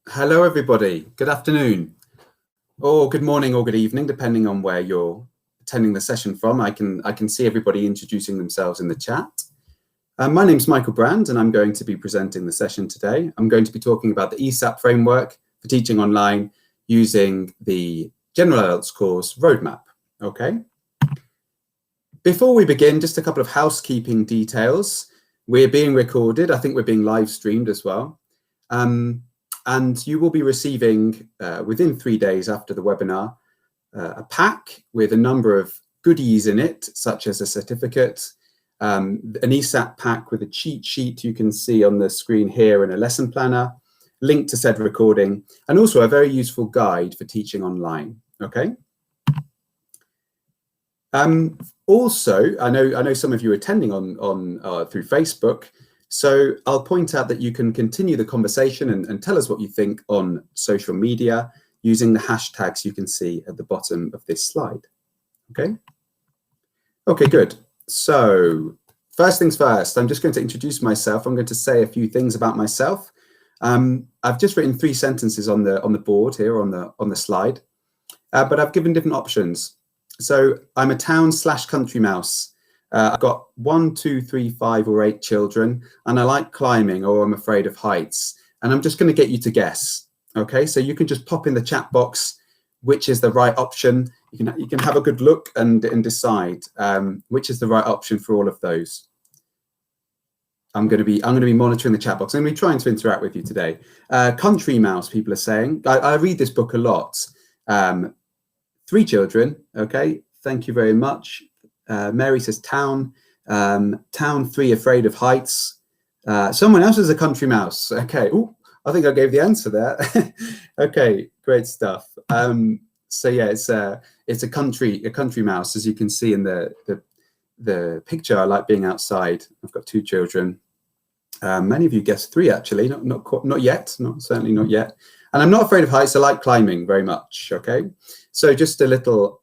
Hello, everybody. Good afternoon, or good morning, or good evening, depending on where you're attending the session from. I can see everybody introducing themselves in the chat. My name's Michael Brand, and I'm going to be presenting the session today. I'm going to be talking about the ESAP framework for teaching online using the General Adults course roadmap. Okay. Before we begin, just a couple of housekeeping details. We're being recorded. I think we're being live streamed as well. And you will be receiving, within 3 days after the webinar, a pack with a number of goodies in it, such as a certificate, an ESAP pack with a cheat sheet you can see on the screen here, and a lesson planner, link to said recording, and also a very useful guide for teaching online. Okay. Also, I know some of you are attending on through Facebook. So I'll point out that you can continue the conversation and tell us what you think on social media using the hashtags you can see at the bottom of this slide. Okay. Okay, good. So first things first, I'm just going to introduce myself. I'm going to say a few things about myself. I've just written 3 sentences on the board here on the slide, but I've given different options. So I'm a town/country mouse. I've got 1, 2, 3, 5, or 8 children, and I like climbing, or I'm afraid of heights. And I'm just going to get you to guess. Okay, so you can just pop in the chat box which is the right option. You can have a good look and decide which is the right option for all of those. I'm going to be monitoring the chat box. I'm going to be trying to interact with you today. Country mouse, people are saying. I read this book a lot. 3 children. Okay, thank you very much. Mary says town. Town 3, afraid of heights. Someone else is a country mouse. Okay. Ooh, I think I gave the answer there. Okay, great stuff. So yeah, it's a country mouse, as you can see in the picture. I like being outside. I've got 2 children. Many of you guessed 3 actually. Not yet. Certainly not yet. And I'm not afraid of heights. I like climbing very much. Okay. So just a little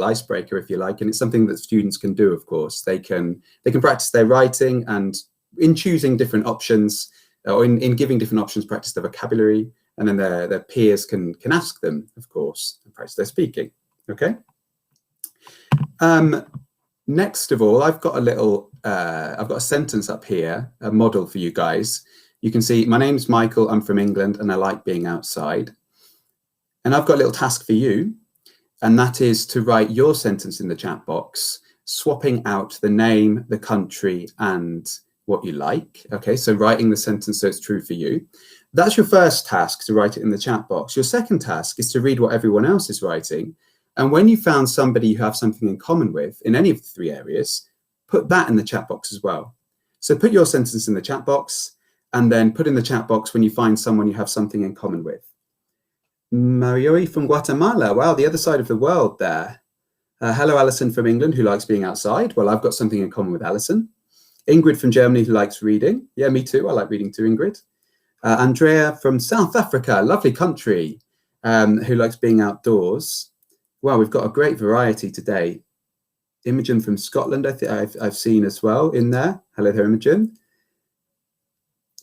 icebreaker, if you like, and it's something that students can do. Of course, they can practice their writing, and in choosing different options, or in giving different options, practice their vocabulary, and then their peers can ask them, of course, and practice their speaking. Okay. Next of all, I've got a sentence up here, a model for you guys. You can see my name's Michael. I'm from England, and I like being outside. And I've got a little task for you. And that is to write your sentence in the chat box, swapping out the name, the country, and what you like. Okay, so writing the sentence so it's true for you. That's your first task, to write it in the chat box. Your second task is to read what everyone else is writing. And when you found somebody you have something in common with in any of the 3 areas, put that in the chat box as well. So put your sentence in the chat box, and then put in the chat box when you find someone you have something in common with. Marioi from Guatemala. Wow, the other side of the world there. Hello, Alison from England, who likes being outside. Well, I've got something in common with Alison. Ingrid from Germany, who likes reading. Yeah, me too. I like reading too, Ingrid. Andrea from South Africa, lovely country, who likes being outdoors. Wow, we've got a great variety today. Imogen from Scotland, I've seen as well in there. Hello there, Imogen.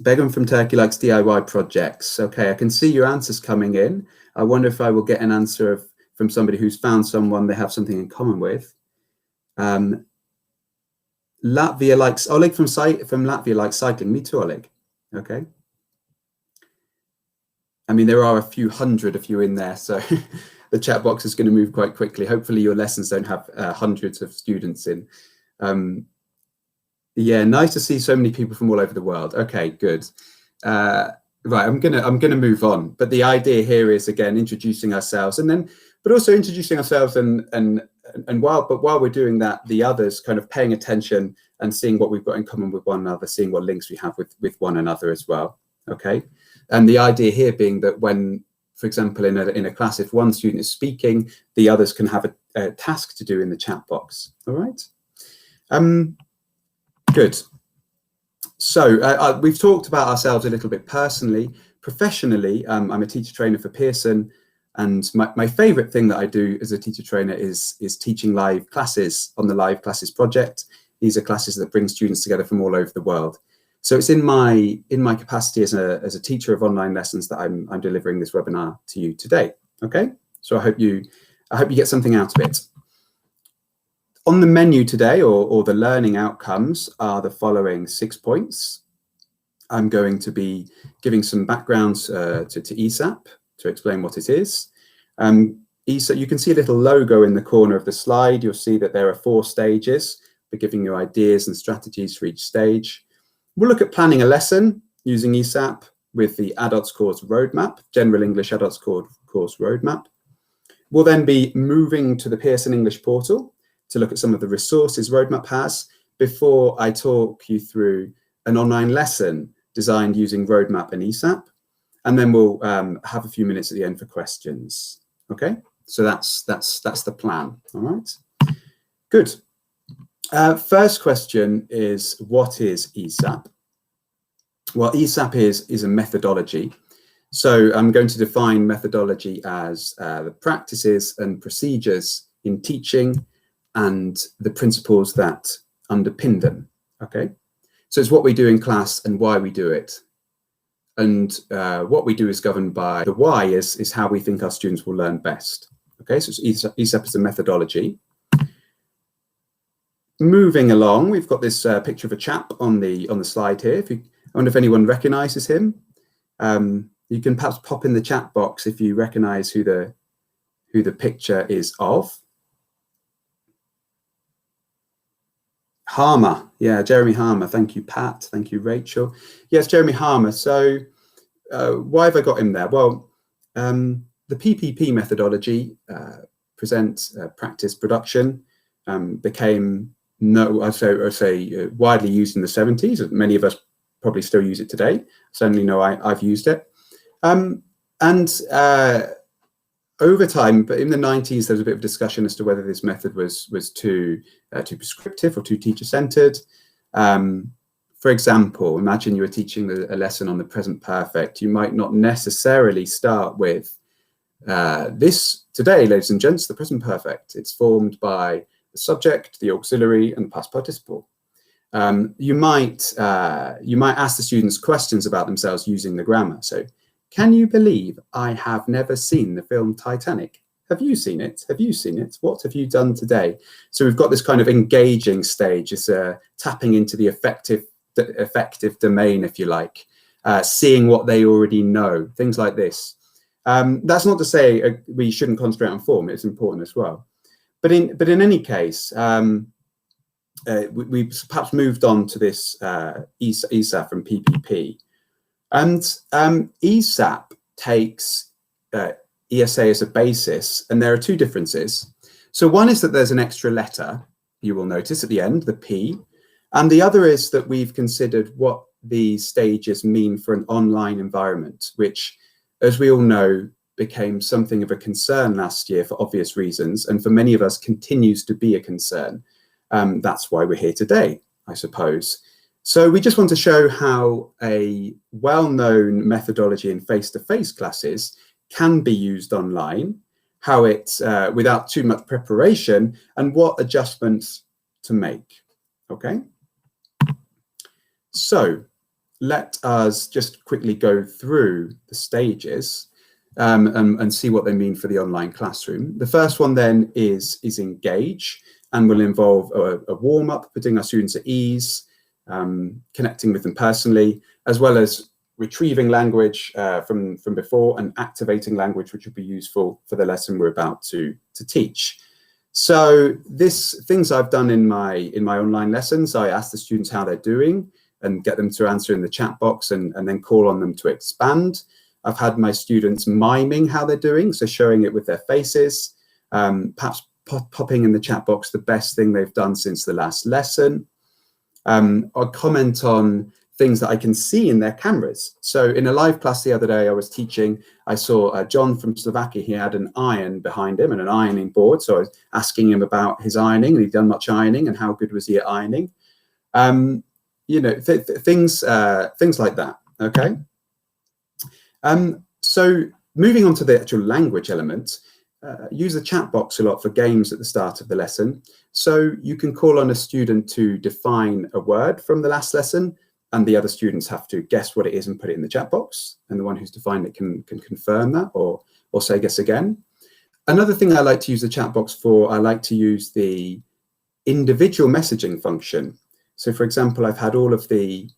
Begum from Turkey likes DIY projects. Okay, I can see your answers coming in. I wonder if I will get an answer from somebody who's found someone they have something in common with. Latvia likes, Oleg from Latvia likes cycling. Me too, Oleg. Okay. I mean, there are a few hundred of you in there, so the chat box is going to move quite quickly. Hopefully your lessons don't have hundreds of students in. Yeah, nice to see so many people from all over the world. Okay, good. Right, I'm gonna move on. But the idea here is, again, introducing ourselves, but also introducing ourselves and while we're doing that, the others kind of paying attention and seeing what we've got in common with one another, seeing what links we have with one another as well. Okay, and the idea here being that when, for example, in a class, if one student is speaking, the others can have a task to do in the chat box. All right. Good. So we've talked about ourselves a little bit personally. Professionally, I'm a teacher trainer for Pearson, and my favorite thing that I do as a teacher trainer is teaching live classes on the Live Classes project. These are classes that bring students together from all over the world. So it's in my capacity as a teacher of online lessons that I'm delivering this webinar to you today. Okay, so I hope you get something out of it. On the menu today, or the learning outcomes, are the following 6 points. I'm going to be giving some backgrounds to ESAP to explain what it is. ESAP, you can see a little logo in the corner of the slide. You'll see that there are 4 stages. We're giving you ideas and strategies for each stage. We'll look at planning a lesson using ESAP with the Adults Course Roadmap, General English Adults Course Roadmap. We'll then be moving to the Pearson English portal to look at some of the resources Roadmap has before I talk you through an online lesson designed using Roadmap and ESAP. And then we'll have a few minutes at the end for questions. Okay, so that's the plan. All right, good. First question is, what is ESAP? Well, ESAP is a methodology. So I'm going to define methodology as the practices and procedures in teaching and the principles that underpin them. Okay, so it's what we do in class and why we do it. And what we do is governed by the why is how we think our students will learn best. Okay, so ESAP is a methodology. Moving along, we've got this picture of a chap on the slide here. I wonder if anyone recognises him. You can perhaps pop in the chat box if you recognise who the picture is of. Harmer, yeah, Jeremy Harmer. Thank you, Pat. Thank you, Rachel. Yes, Jeremy Harmer. So why have I got him there? Well, the PPP methodology, present, practice, production, became I'd say widely used in the 70s. Many of us probably still use it today. Certainly know I've used it. Over time, but in the 90s, there was a bit of discussion as to whether this method was too prescriptive or too teacher-centered. For example, imagine you were teaching a lesson on the present perfect. You might not necessarily start with this today, ladies and gents, the present perfect. It's formed by the subject, the auxiliary, and the past participle. You might ask the students questions about themselves using the grammar. So, can you believe I have never seen the film Titanic? Have you seen it? Have you seen it? What have you done today? So we've got this kind of engaging stage. It's tapping into the affective domain, if you like, seeing what they already know, things like this. That's not to say we shouldn't concentrate on form. It's important as well. But in any case, we perhaps moved on to this ESAP from PPP. And ESAP takes ESA as a basis, and there are 2 differences. So one is that there's an extra letter, you will notice at the end, the P, and the other is that we've considered what these stages mean for an online environment, which, as we all know, became something of a concern last year for obvious reasons, and for many of us continues to be a concern. That's why we're here today, I suppose. So we just want to show how a well-known methodology in face-to-face classes can be used online, how it's without too much preparation, and what adjustments to make. Okay? So let us just quickly go through the stages and see what they mean for the online classroom. The first one then is engage, and will involve a warm-up, putting our students at ease, connecting with them personally, as well as retrieving language from before and activating language which will be useful for the lesson we're about to teach. So things I've done in my online lessons, I ask the students how they're doing and get them to answer in the chat box and then call on them to expand. I've had my students miming how they're doing, so showing it with their faces, perhaps popping in the chat box the best thing they've done since the last lesson. I'll comment on things that I can see in their cameras. So in a live class the other day I was teaching, I saw John from Slovakia. He had an iron behind him and an ironing board. So I was asking him about his ironing, and he'd done much ironing and how good was he at ironing. You know, things like that, okay? So moving on to the actual language element, use the chat box a lot for games at the start of the lesson. So you can call on a student to define a word from the last lesson and the other students have to guess what it is and put it in the chat box, and the one who's defined it can confirm that or say guess again. Another thing I like to use the chat box for, I like to use the individual messaging function. So for example, I've had all of the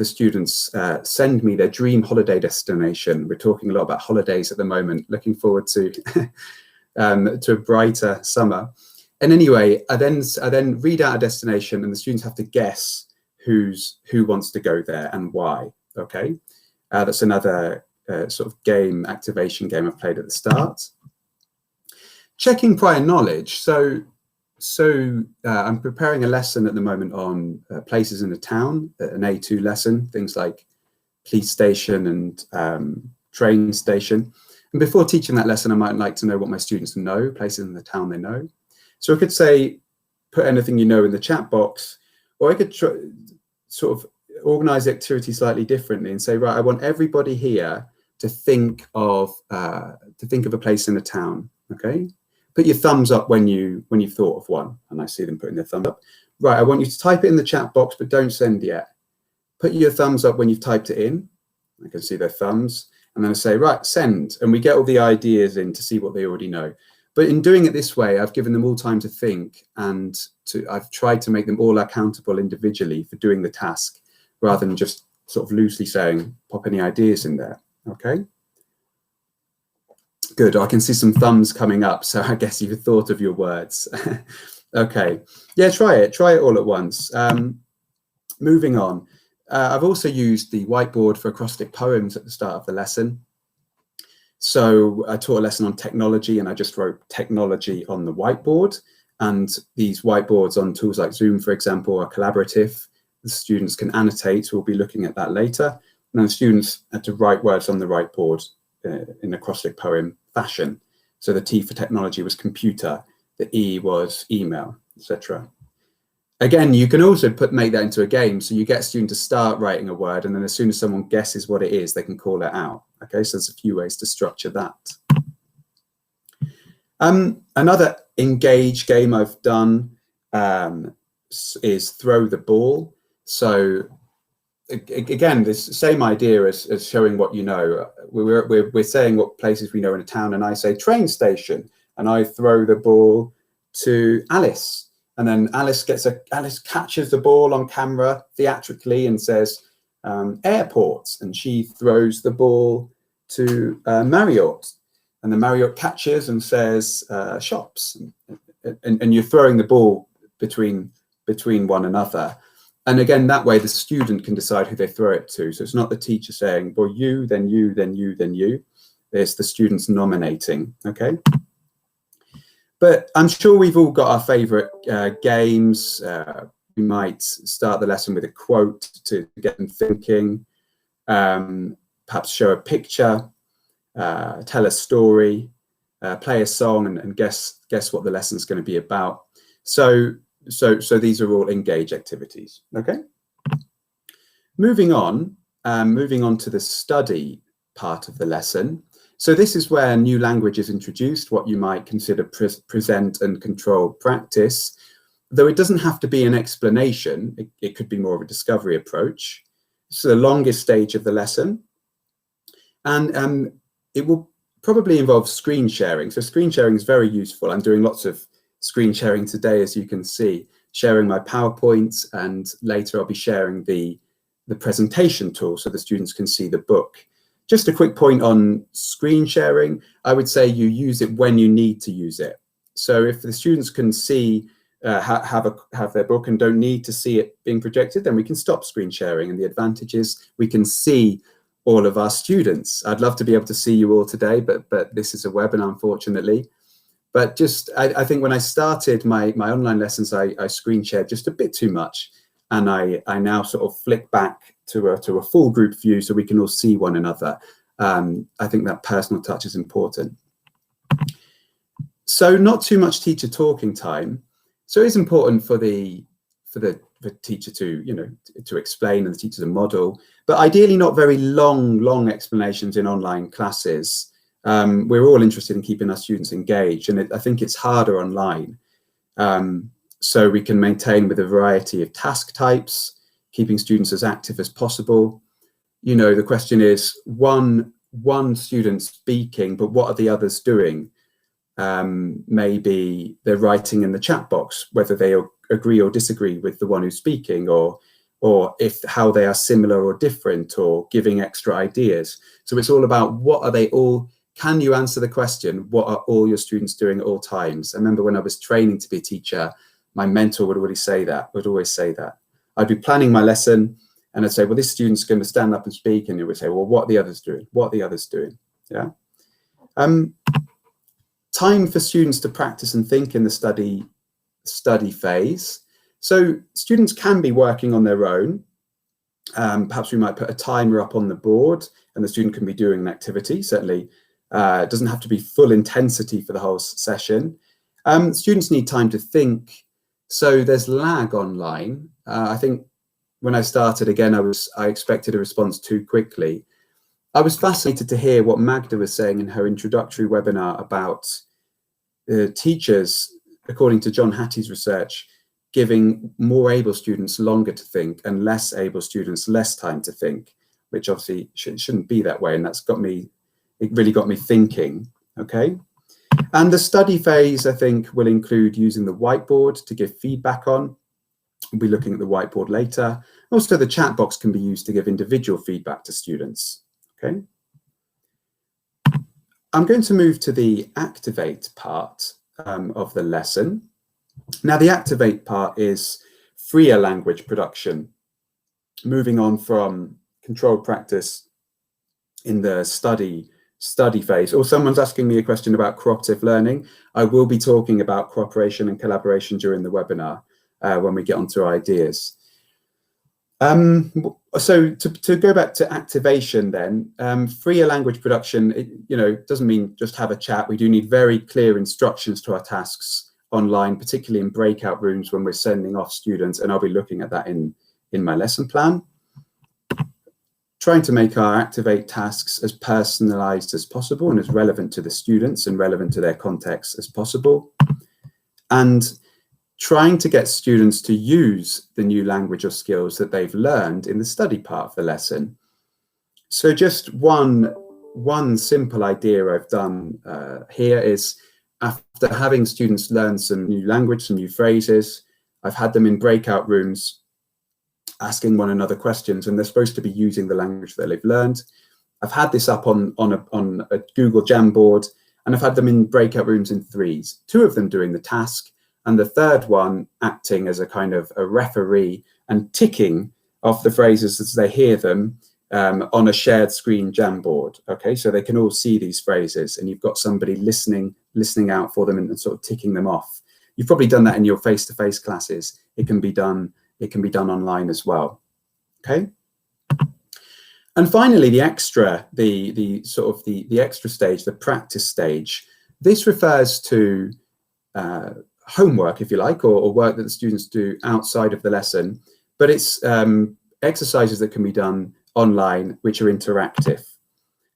students send me their dream holiday destination. We're talking a lot about holidays at the moment, looking forward to to a brighter summer. And anyway, I then read out a destination, and the students have to guess who wants to go there and why. Okay, that's another sort of activation game I've played at the start. Checking prior knowledge. So I'm preparing a lesson at the moment on places in a town, an A2 lesson, things like police station and train station. And before teaching that lesson, I might like to know what my students know, places in the town they know. So I could say, put anything you know in the chat box, or I could sort of organize the activity slightly differently and say, right, I want everybody here to think of a place in a town. Okay, put your thumbs up when you've thought of one, and I see them putting their thumb up. Right, I want you to type it in the chat box, but don't send yet. Put your thumbs up when you've typed it in. I can see their thumbs, and then I say, right, send, and we get all the ideas in to see what they already know. But in doing it this way, I've given them all time to think, and I've tried to make them all accountable individually for doing the task, rather than just sort of loosely saying, pop any ideas in there, okay? Good, I can see some thumbs coming up, so I guess you've thought of your words. Okay, yeah, try it all at once. Moving on, I've also used the whiteboard for acrostic poems at the start of the lesson. So I taught a lesson on technology, and I just wrote technology on the whiteboard. And these whiteboards on tools like Zoom, for example, are collaborative. The students can annotate. We'll be looking at that later. And then the students had to write words on the whiteboard in acrostic poem fashion. So the T for technology was computer, the E was email, etc. Again, you can also make that into a game. So you get a student to start writing a word, and then as soon as someone guesses what it is, they can call it out. Okay, so there's a few ways to structure that. Another engage game I've done is throw the ball. So again, this same idea as showing what you know. We're saying what places we know in a town, and I say train station, and I throw the ball to Alice. And then Alice catches the ball on camera theatrically and says airports, and she throws the ball to Marriott, and the Marriott catches and says shops, and you're throwing the ball between one another. And again, that way the student can decide who they throw it to. So it's not the teacher saying, well, you, then you, then you, then you. It's the students nominating, okay? But I'm sure we've all got our favorite games. We might start the lesson with a quote to get them thinking, perhaps show a picture, tell a story, play a song, and guess what the lesson's going to be about. So these are all engage activities, okay? Moving on to the study part of the lesson. So this is where new language is introduced, what you might consider present and controlled practice, though it doesn't have to be an explanation. It could be more of a discovery approach. It's the longest stage of the lesson. And it will probably involve screen sharing. So screen sharing is very useful. I'm doing lots of screen sharing today, as you can see, sharing my PowerPoint, and later I'll be sharing the presentation tool so the students can see the book. Just a quick point on screen sharing. I would say you use it when you need to use it. So if the students can see, have their book and don't need to see it being projected, then we can stop screen sharing. And the advantage is we can see all of our students. I'd love to be able to see you all today, but this is a webinar, unfortunately. But just, I think when I started my online lessons, I screen shared just a bit too much. And I now sort of flick back to a full group view so we can all see one another. I think that personal touch is important. So not too much teacher talking time. So it's important for the teacher to explain, and the teacher to model, but ideally not very long explanations in online classes. We're all interested in keeping our students engaged, and I think it's harder online. So we can maintain with a variety of task types. keeping students as active as possible. You know, the question is one student speaking, but what are the others doing? Maybe they're writing in the chat box, whether they agree or disagree with the one who's speaking, or if how they are similar or different, or giving extra ideas. So it's all about what are they all, can you answer the question, what are all your students doing at all times? I remember when I was training to be a teacher, my mentor would always say that. I'd be planning my lesson and I'd say, well, this student's going to stand up and speak, and he would say, well, what are the others doing? What are the others doing? Yeah. Time for students to practice and think in the study phase. So students can be working on their own. Perhaps we might put a timer up on the board and the student can be doing an activity. Certainly it doesn't have to be full intensity for the whole session. Students need time to think. So there's lag online. I think when I started, again, I expected a response too quickly. I was fascinated to hear what Magda was saying in her introductory webinar about teachers, according to John Hattie's research, giving more able students longer to think and less able students less time to think, which obviously shouldn't be that way. And it really got me thinking, okay? And the study phase, I think, will include using the whiteboard to give feedback on. We'll be looking at the whiteboard later. Also, the chat box can be used to give individual feedback to students, okay? I'm going to move to the activate part of the lesson. Now, the activate part is freer language production, moving on from controlled practice in the study phase. Or someone's asking me a question about cooperative learning. I will be talking about cooperation and collaboration during the webinar when we get onto ideas. So to go back to activation then, freer language production, doesn't mean just have a chat. We do need very clear instructions to our tasks online, particularly in breakout rooms when we're sending off students, and I'll be looking at that in my lesson plan. Trying to make our activate tasks as personalized as possible and as relevant to the students and relevant to their context as possible. And trying to get students to use the new language or skills that they've learned in the study part of the lesson. So just one simple idea I've done here is, after having students learn some new language, some new phrases, I've had them in breakout rooms asking one another questions, and they're supposed to be using the language that they've learned. I've had this up on a Google Jamboard, and I've had them in breakout rooms in threes, 2 of them doing the task, and the third one acting as a kind of a referee and ticking off the phrases as they hear them on a shared screen Jamboard. Okay, so they can all see these phrases, and you've got somebody listening out for them and sort of ticking them off. You've probably done that in your face-to-face classes. It can be done online as well. Okay. And finally, the extra, the extra stage, the practice stage. This refers to homework, if you like, or work that the students do outside of the lesson, but it's exercises that can be done online which are interactive.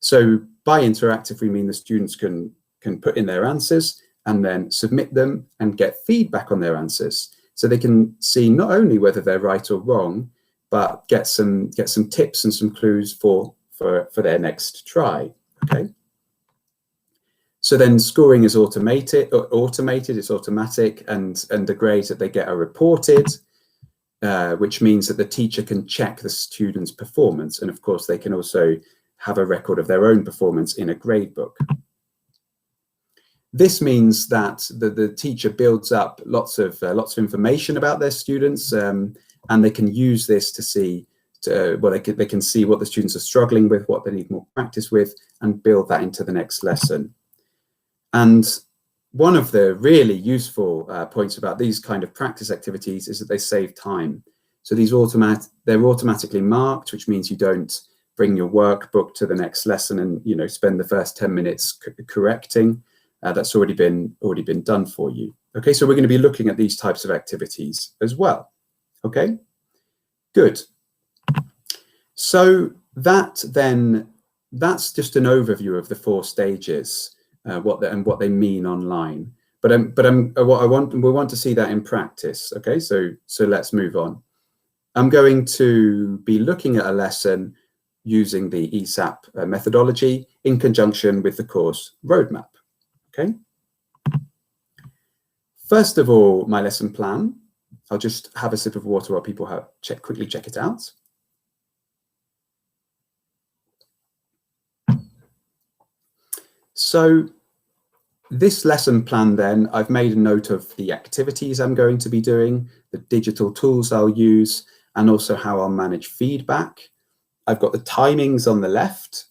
So by interactive, we mean the students can put in their answers and then submit them and get feedback on their answers, so they can see not only whether they're right or wrong, but get some tips and some clues for their next try. Okay. So then scoring is automated, it's automatic, and the grades that they get are reported, which means that the teacher can check the student's performance. And of course, they can also have a record of their own performance in a grade book. This means that the teacher builds up lots of information about their students, and they can use this to see, they can see what the students are struggling with, what they need more practice with, and build that into the next lesson. And one of the really useful points about these kind of practice activities is that they save time. So they're automatically marked, which means you don't bring your workbook to the next lesson and spend the first 10 minutes correcting. That's already been done for you. Okay, so we're going to be looking at these types of activities as well. Okay, good. So that's just an overview of the 4 stages, what they mean online. But we want to see that in practice. Okay, so let's move on. I'm going to be looking at a lesson using the ESAP methodology in conjunction with the course roadmap, okay? First of all, my lesson plan. I'll just have a sip of water while people quickly check it out. So this lesson plan then, I've made a note of the activities I'm going to be doing, the digital tools I'll use, and also how I'll manage feedback. I've got the timings on the left.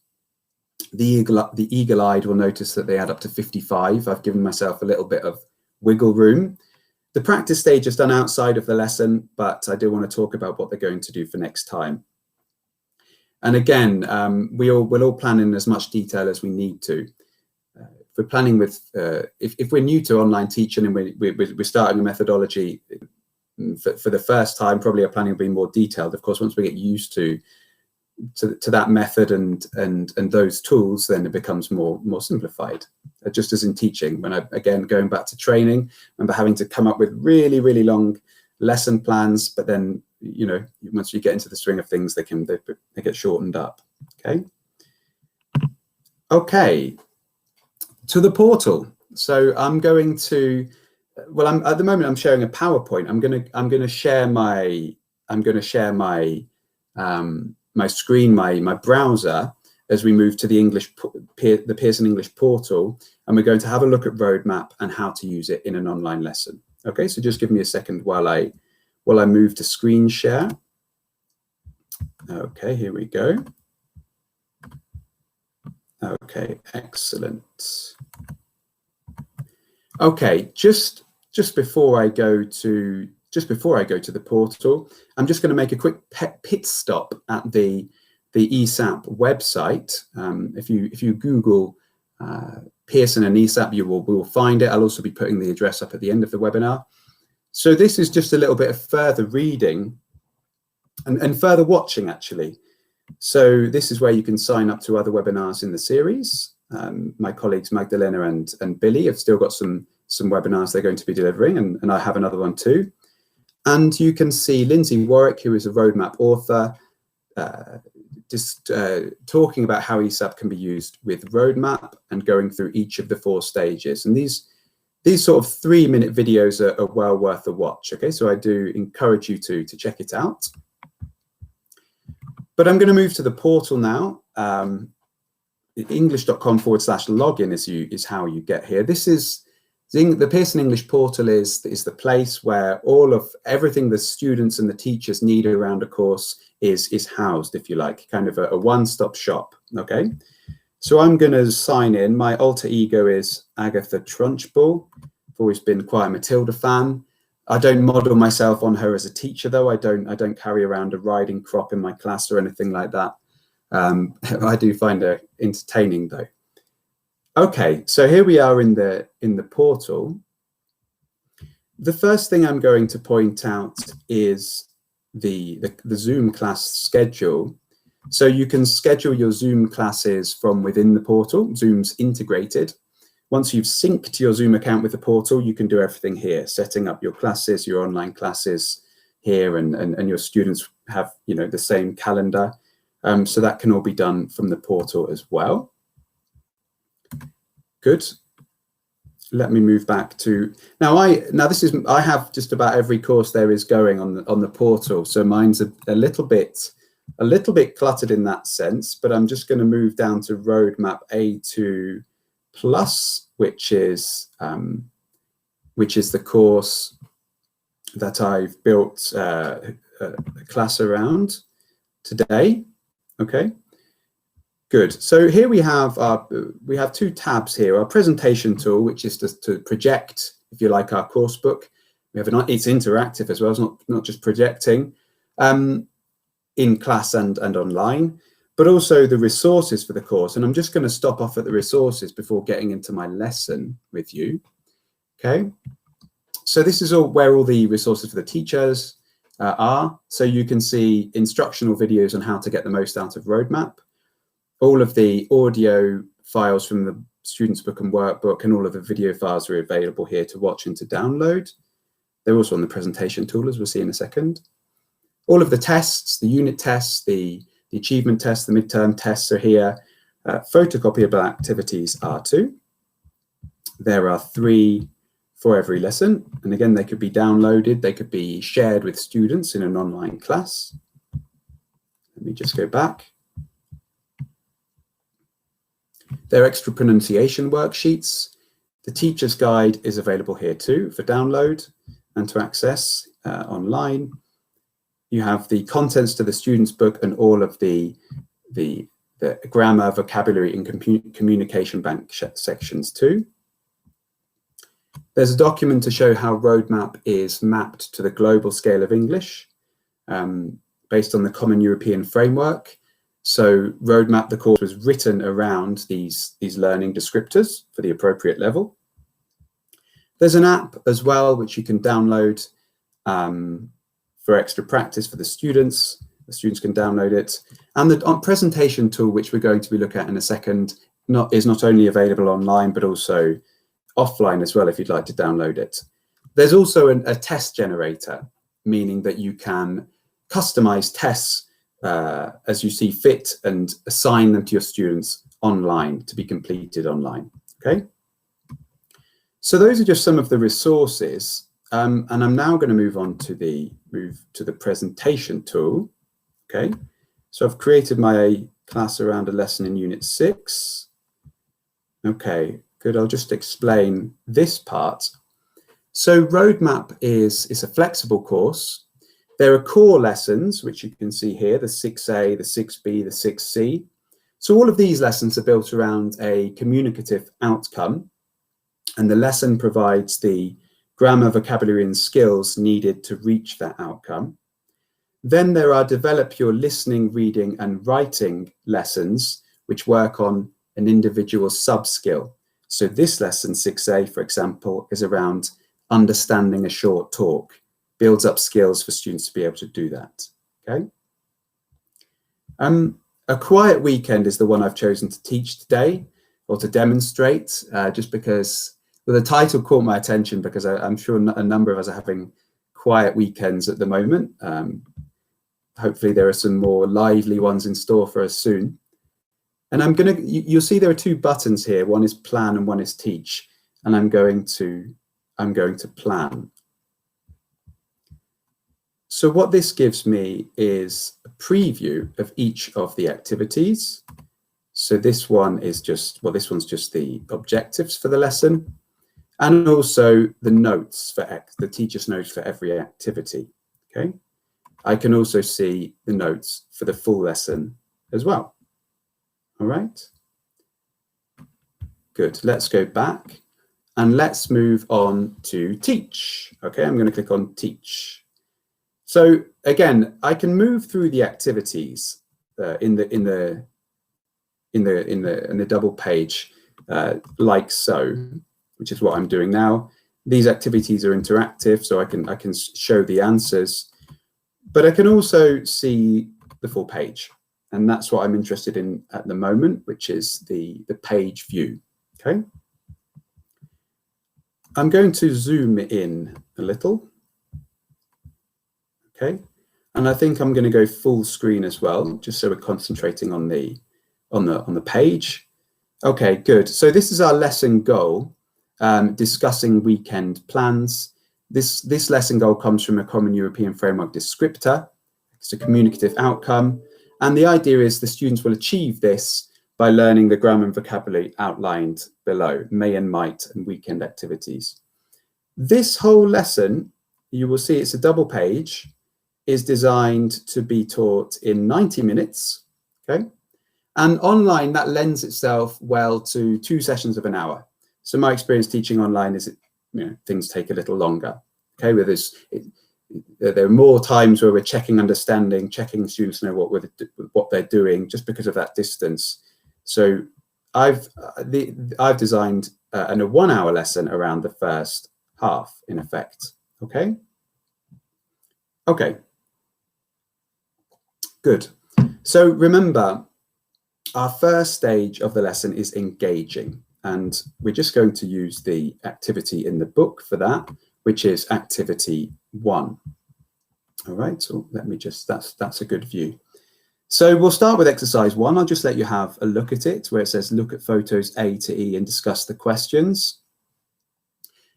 The eagle-eyed will notice that they add up to 55. I've given myself a little bit of wiggle room. The practice stage is done outside of the lesson, but I do want to talk about what they're going to do for next time. And again, we'll all plan in as much detail as we need to. If we're planning with, if we're new to online teaching and we're starting a methodology for the first time, probably our planning will be more detailed. Of course, once we get used to that method and those tools, then it becomes more simplified. Just as in teaching, when again going back to training, I remember having to come up with really long lesson plans, but then once you get into the swing of things, they get shortened up. Okay, to the portal. So I'm going to, well, at the moment I'm sharing a PowerPoint. I'm gonna share my my screen, my browser, as we move to the Pearson English portal, and we're going to have a look at roadmap and how to use it in an online lesson. Okay, so just give me a second while I move to screen share. Okay, here we go. Okay, excellent. Okay, just before I go to the portal, I'm just going to make a quick pit stop at the ESAP website. If you Google Pearson and ESAP, we will find it. I'll also be putting the address up at the end of the webinar. So this is just a little bit of further reading and further watching, actually. So this is where you can sign up to other webinars in the series. My colleagues Magdalena and Billy have still got some webinars they're going to be delivering, and I have another one too. And you can see Lindsay Warwick, who is a roadmap author, just talking about how ESAP can be used with roadmap and going through each of the 4 stages. And these sort of 3-minute videos are well worth a watch. Okay, so I do encourage you to check it out. But I'm going to move to the portal now. English.com/login is how you get here. This is the Pearson English portal is the place where everything the students and the teachers need around a course is housed, if you like, kind of a one-stop shop. Okay, so I'm going to sign in. My alter ego is Agatha Trunchbull. I've always been quite a Matilda fan. I don't model myself on her as a teacher, though. I don't carry around a riding crop in my class or anything like that. I do find her entertaining, though. Okay, so here we are in the portal. The first thing I'm going to point out is the Zoom class schedule. So you can schedule your Zoom classes from within the portal. Zoom's integrated. Once you've synced your Zoom account with the portal, you can do everything here, setting up your classes, your online classes here, and your students have the same calendar. So that can all be done from the portal as well. Good. Let me move back to I have just about every course there is going on the portal, so mine's a little bit cluttered in that sense. But I'm just going to move down to roadmap A2 Plus, which is the course that I've built a class around today. Okay, good. So here we have 2 tabs here. Our presentation tool, which is to project, if you like, our course book. It's interactive as well. It's not just projecting in class and online, but also the resources for the course. And I'm just going to stop off at the resources before getting into my lesson with you. Okay, so this is where all the resources for the teachers are. So you can see instructional videos on how to get the most out of roadmap. All of the audio files from the student's book and workbook and all of the video files are available here to watch and to download. They're also on the presentation tool, as we'll see in a second. All of the tests, the unit tests, the achievement tests, the midterm tests are here. Photocopiable activities are too. There are 3 for every lesson. And again, they could be downloaded. They could be shared with students in an online class. Let me just go back. There are extra pronunciation worksheets. The teacher's guide is available here too for download and to access online. You have the contents to the student's book and all of the grammar, vocabulary, and communication bank sections too. There's a document to show how Roadmap is mapped to the global scale of English based on the Common European Framework. So Roadmap, the course, was written around these learning descriptors for the appropriate level. There's an app as well, which you can download for extra practice for the students. The students can download it. And the presentation tool, which we're going to be looking at in a second, is not only available online, but also offline as well, if you'd like to download it. There's also a test generator, meaning that you can customize tests as you see fit and assign them to your students online to be completed online, okay? So those are just some of the resources. And I'm now going to move to the presentation tool, okay? So I've created my class around a lesson in Unit 6. Okay, good. I'll just explain this part. So Roadmap is a flexible course. There are core lessons, which you can see here, the 6A, the 6B, the 6C. So all of these lessons are built around a communicative outcome, and the lesson provides the grammar, vocabulary, and skills needed to reach that outcome. Then there are develop your listening, reading, and writing lessons, which work on an individual sub-skill. So this lesson, 6A, for example, is around understanding a short talk, builds up skills for students to be able to do that, okay? A quiet weekend is the one I've chosen to teach today, or to demonstrate, just because, well, the title caught my attention because I'm sure a number of us are having quiet weekends at the moment. Hopefully there are some more lively ones in store for us soon. And you'll see there are 2 buttons here. One is plan and one is teach. And I'm going to plan. So what this gives me is a preview of each of the activities. So this one is just, well, this one's just the objectives for the lesson, and also the notes for the teacher's notes for every activity, okay? I can also see the notes for the full lesson as well. All right, good. Let's go back and let's move on to teach. Okay, I'm going to click on teach. So again, I can move through the activities in the double page like so, which is what I'm doing now. These activities are interactive, so I can show the answers, but I can also see the full page. And that's what I'm interested in at the moment, which is the page view, okay? I'm going to zoom in a little, okay? And I think I'm going to go full screen as well, just so we're concentrating on the page. Okay, good. So this is our lesson goal, discussing weekend plans. This lesson goal comes from a Common European Framework descriptor. It's a communicative outcome. And the idea is the students will achieve this by learning the grammar and vocabulary outlined below, may and might and weekend activities. This whole lesson, you will see it's a double page, is designed to be taught in 90 minutes, okay? And online, that lends itself well to 2 sessions of an hour. So my experience teaching online is, things take a little longer, okay? Where there are more times where we're checking understanding, checking students know what they're doing just because of that distance. So I've designed a 1-hour lesson around the first half, in effect, okay? Okay, good. So remember, our first stage of the lesson is engaging, and we're just going to use the activity in the book for that, which is activity 1. All right, so let me just, that's a good view. So we'll start with exercise 1. I'll just let you have a look at it, where it says look at photos A to E and discuss the questions.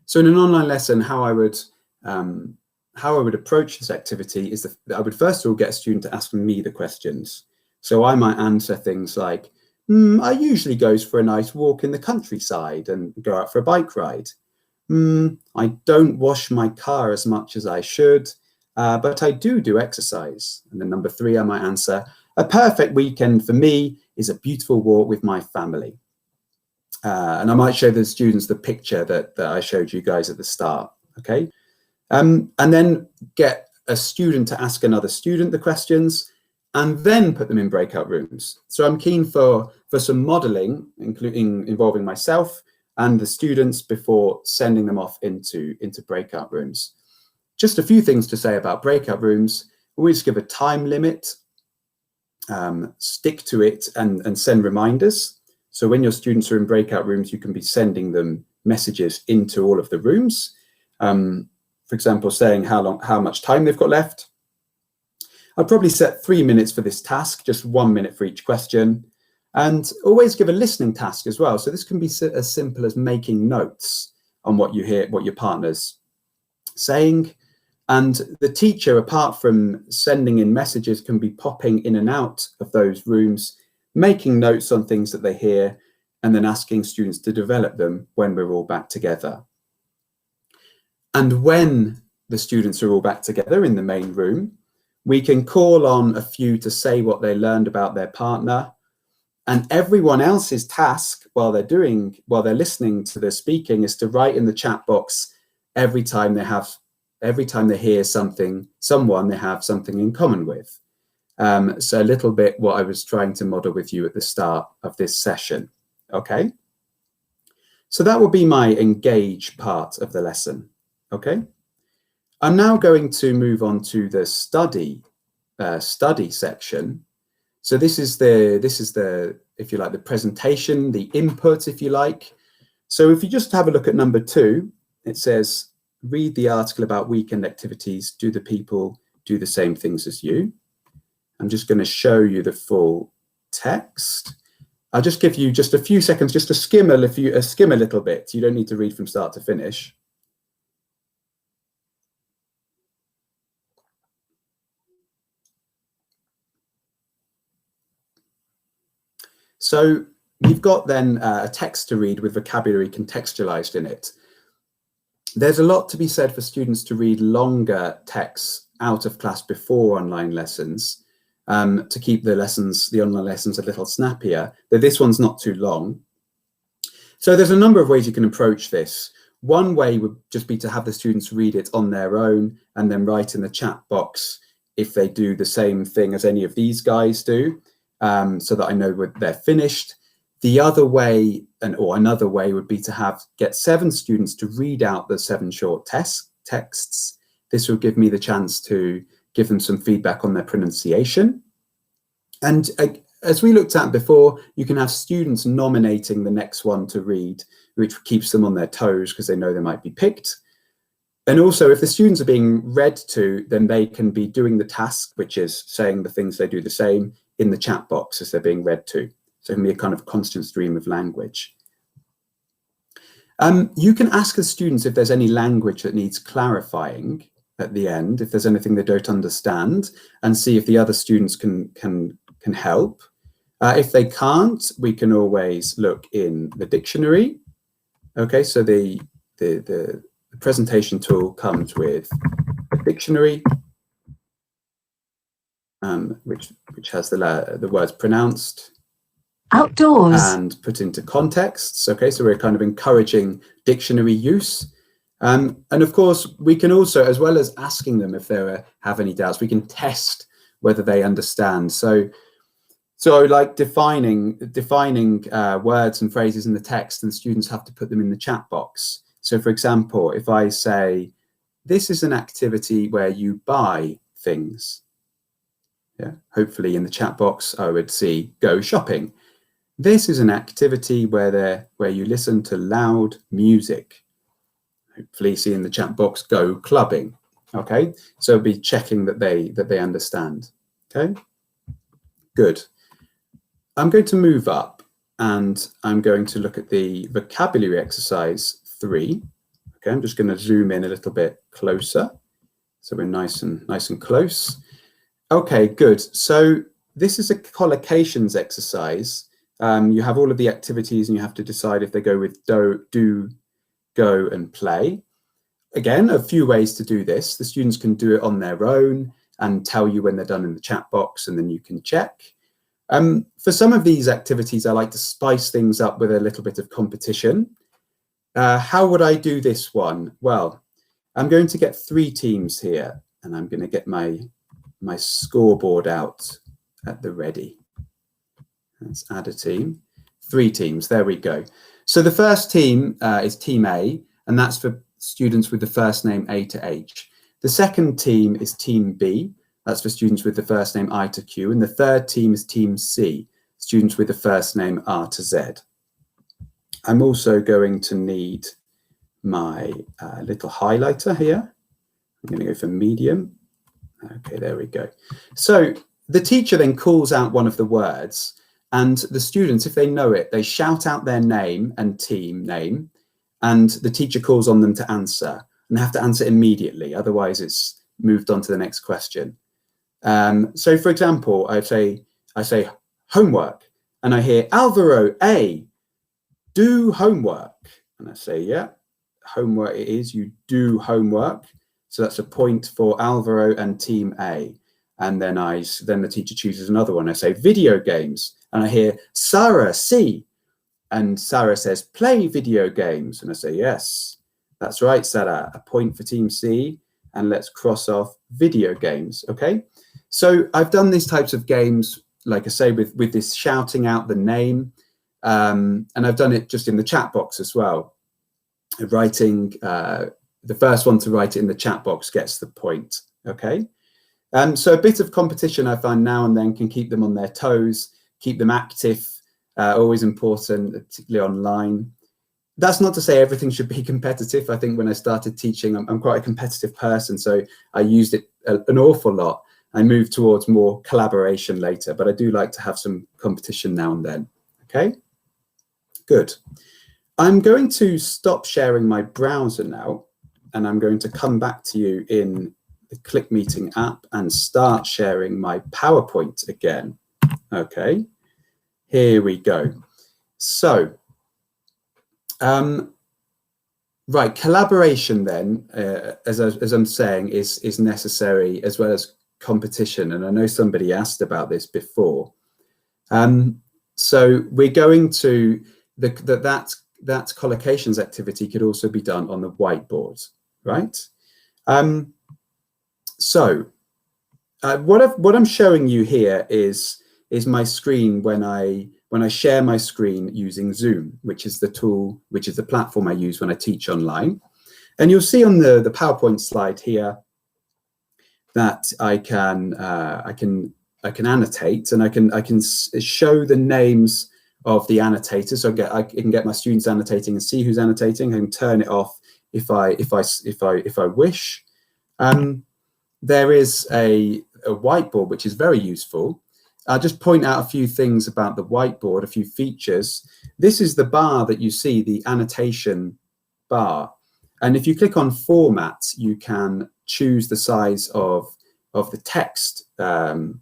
So in an online lesson, how I would approach this activity is that I would first of all get a student to ask me the questions. So I might answer things like, I usually go for a nice walk in the countryside and go out for a bike ride. I don't wash my car as much as I should, but I do exercise. And then number 3, I might answer, a perfect weekend for me is a beautiful walk with my family. And I might show the students the picture that I showed you guys at the start, okay? And then get a student to ask another student the questions and then put them in breakout rooms. So I'm keen for some modeling, involving myself and the students before sending them off into breakout rooms. Just a few things to say about breakout rooms. Always give a time limit, stick to it and send reminders. So when your students are in breakout rooms, you can be sending them messages into all of the rooms. For example, saying how much time they've got left. I'd probably set 3 minutes for this task, just 1 minute for each question. And always give a listening task as well. So this can be as simple as making notes on what you hear, what your partner's saying. And the teacher, apart from sending in messages, can be popping in and out of those rooms, making notes on things that they hear, and then asking students to develop them when we're all back together. And when the students are all back together in the main room, we can call on a few to say what they learned about their partner. And everyone else's task while they're listening to the speaking is to write in the chat box every time they hear someone they have something in common with. So a little bit what I was trying to model with you at the start of this session. Okay. So that will be my engage part of the lesson. Okay. I'm now going to move on to the study section. So this is the, if you like, the presentation, the input, if you like. So if you just have a look at number 2, it says, read the article about weekend activities. Do the people do the same things as you? I'm just going to show you the full text. I'll just give you just a few seconds just to skim a little bit. You don't need to read from start to finish. So you've got then a text to read with vocabulary contextualized in it. There's a lot to be said for students to read longer texts out of class before online lessons to keep the online lessons a little snappier, though this one's not too long. So there's a number of ways you can approach this. One way would just be to have the students read it on their own and then write in the chat box if they do the same thing as any of these guys do. So that I know when they're finished. The other way, or another way, would be to get 7 students to read out the 7 short texts. This will give me the chance to give them some feedback on their pronunciation. And as we looked at before, you can have students nominating the next one to read, which keeps them on their toes because they know they might be picked. And also, if the students are being read to, then they can be doing the task, which is saying the things they do the same, in the chat box as they're being read to. So it can be a kind of constant stream of language. You can ask the students if there's any language that needs clarifying at the end, if there's anything they don't understand, and see if the other students can help. If they can't, we can always look in the dictionary. Okay, so the presentation tool comes with a dictionary, which has the words pronounced, outdoors, and put into contexts. Okay, so we're kind of encouraging dictionary use. And of course, we can also, as well as asking them if they have any doubts, we can test whether they understand. So like defining words and phrases in the text, and students have to put them in the chat box. So for example, if I say, this is an activity where you buy things. Yeah, hopefully in the chat box, I would see go shopping. This is an activity where you listen to loud music. Hopefully see in the chat box go clubbing. Okay, so it'll be checking that they understand. Okay, good. I'm going to move up and I'm going to look at the vocabulary exercise 3. Okay, I'm just going to zoom in a little bit closer, so we're nice and close. Okay, good. So this is a collocations exercise. You have all of the activities and you have to decide if they go with do, go, and play. Again, a few ways to do this. The students can do it on their own and tell you when they're done in the chat box, and then you can check. For some of these activities, I like to spice things up with a little bit of competition. How would I do this one? Well, I'm going to get 3 teams here, and I'm going to get my scoreboard out at the ready. Let's add a team. 3 teams, there we go. So the first team is Team A, and that's for students with the first name A to H. The second team is Team B, that's for students with the first name I to Q, and the third team is Team C, students with the first name R to Z. I'm also going to need my little highlighter here. I'm going to go for medium. Okay, there we go. So the teacher then calls out one of the words, and the students, if they know it, they shout out their name and team name, and the teacher calls on them to answer, and they have to answer immediately, otherwise it's moved on to the next question. So for example, I say homework, and I hear Alvaro, A, do homework. And I say, yeah, homework it is, you do homework. So that's a point for Alvaro and Team A. And then the teacher chooses another one. I say video games, and I hear Sarah, C, and Sarah says play video games, and I say yes, that's right, Sarah, a point for Team C, and let's cross off video games. Okay, so I've done these types of games, like I say, with this shouting out the name, and I've done it just in the chat box as well. Writing, the first one to write it in the chat box gets the point. Okay, so a bit of competition I find now and then can keep them on their toes, keep them active, always important, particularly online. That's not to say everything should be competitive. I think when I started teaching, I'm quite a competitive person, so I used it an awful lot. I moved towards more collaboration later, but I do like to have some competition now and then. Okay, good. I'm going to stop sharing my browser now, and I'm going to come back to you in the Click Meeting app and start sharing my PowerPoint again. Okay, here we go. So, right, collaboration then, as I'm saying, is necessary as well as competition. And I know somebody asked about this before. So we're going to, that collocations activity could also be done on the whiteboard, right? So what I'm showing you here is my screen when I share my screen using Zoom, which is the platform I use when I teach online. And you'll see on the PowerPoint slide here that I can annotate, and I can show the names of the annotators. So I can get my students annotating and see who's annotating. I can turn it off if I wish. There is a whiteboard, which is very useful. I'll just point out a few things about the whiteboard, a few features. This is the bar that you see, the annotation bar. And if you click on Format, you can choose the size of the text, of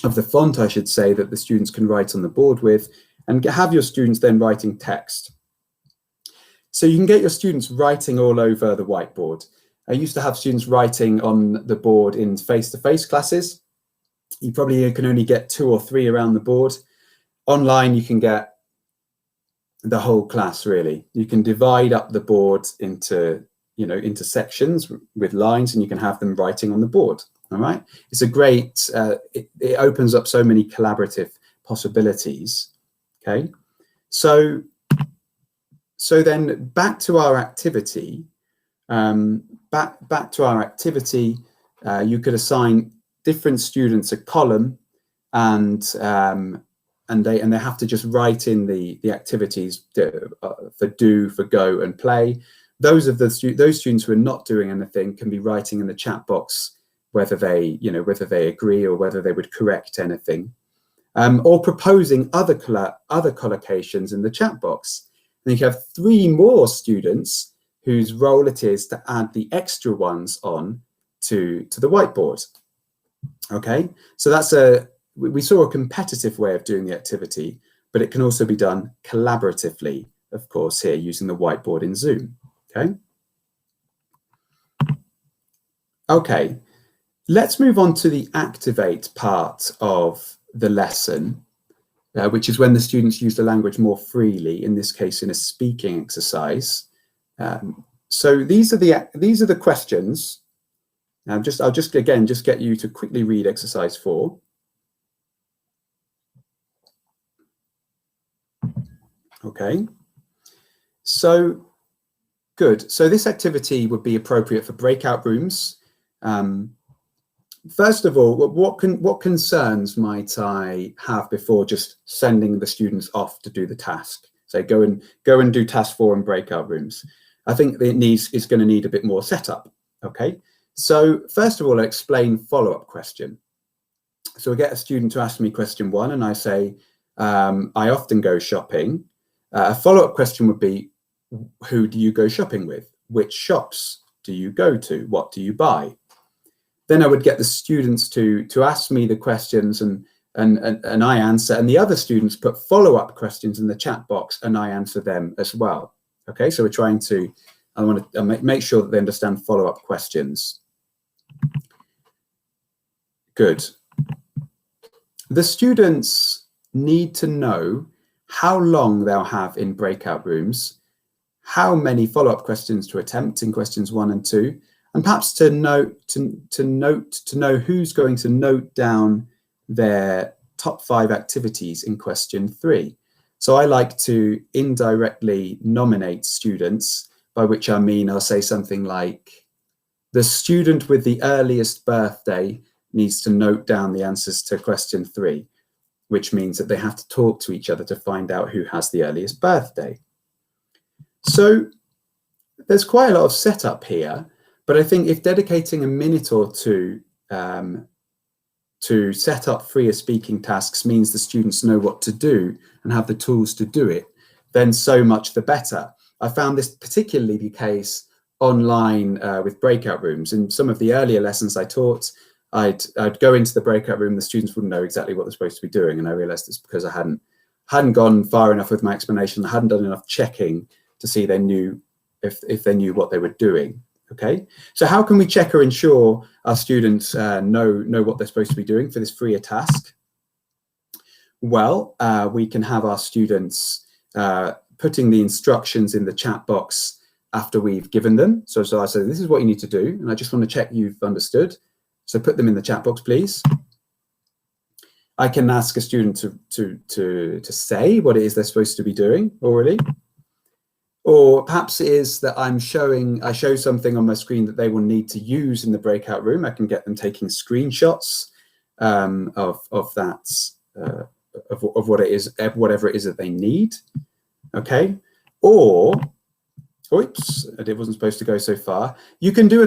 the font, I should say, that the students can write on the board with, and have your students then writing text. So you can get your students writing all over the whiteboard. I used to have students writing on the board in face-to-face classes. You probably can only get 2 or 3 around the board. Online, you can get the whole class, really. You can divide up the board into sections with lines, and you can have them writing on the board. All right, it's a great, it opens up so many collaborative possibilities. Okay, so then back to our activity. Back to our activity, you could assign different students a column, and they have to just write in the activities for do, for go, and play. those students who are not doing anything can be writing in the chat box whether they agree or whether they would correct anything, or proposing other collocations in the chat box. And you have 3 more students whose role it is to add the extra ones on to the whiteboard. Okay, so we saw a competitive way of doing the activity, but it can also be done collaboratively, of course, here using the whiteboard in Zoom. Okay, let's move on to the activate part of the lesson, which is when the students use the language more freely, in this case in a speaking exercise. So these are the questions. I'll just get you to quickly read exercise 4. Okay, so good. So this activity would be appropriate for breakout rooms. First of all, what concerns might I have before just sending the students off to do the task? So go and do task 4 in breakout rooms. I think it's going to need a bit more setup. Okay, so first of all, I'll explain follow-up question. So I get a student to ask me question 1, and I say, I often go shopping. A follow-up question would be, who do you go shopping with? Which shops do you go to? What do you buy? Then I would get the students to ask me the questions, and I answer, and the other students put follow-up questions in the chat box, and I answer them as well. Okay, so I want to make sure that they understand follow-up questions. Good. The students need to know how long they'll have in breakout rooms, how many follow-up questions to attempt in questions 1 and 2, and perhaps to know who's going to note down their top 5 activities in question 3. So I like to indirectly nominate students, by which I mean I'll say something like, the student with the earliest birthday needs to note down the answers to question 3, which means that they have to talk to each other to find out who has the earliest birthday. So there's quite a lot of setup here, but I think if dedicating a minute or 2 to set up freer speaking tasks means the students know what to do and have the tools to do it, then so much the better. I found this particularly the case online with breakout rooms. In some of the earlier lessons I taught, I'd go into the breakout room, the students wouldn't know exactly what they're supposed to be doing, and I realized it's because I hadn't gone far enough with my explanation. I hadn't done enough checking to see they knew if they knew what they were doing. Okay, so how can we check or ensure our students know what they're supposed to be doing for this freer task? Well, we can have our students putting the instructions in the chat box after we've given them. So I say, this is what you need to do, and I just want to check you've understood. So put them in the chat box, please. I can ask a student to say what it is they're supposed to be doing already. Or perhaps it is that I show something on my screen that they will need to use in the breakout room. I can get them taking screenshots of what it is, whatever it is that they need. Okay. Or, oops, it wasn't supposed to go so far. You can do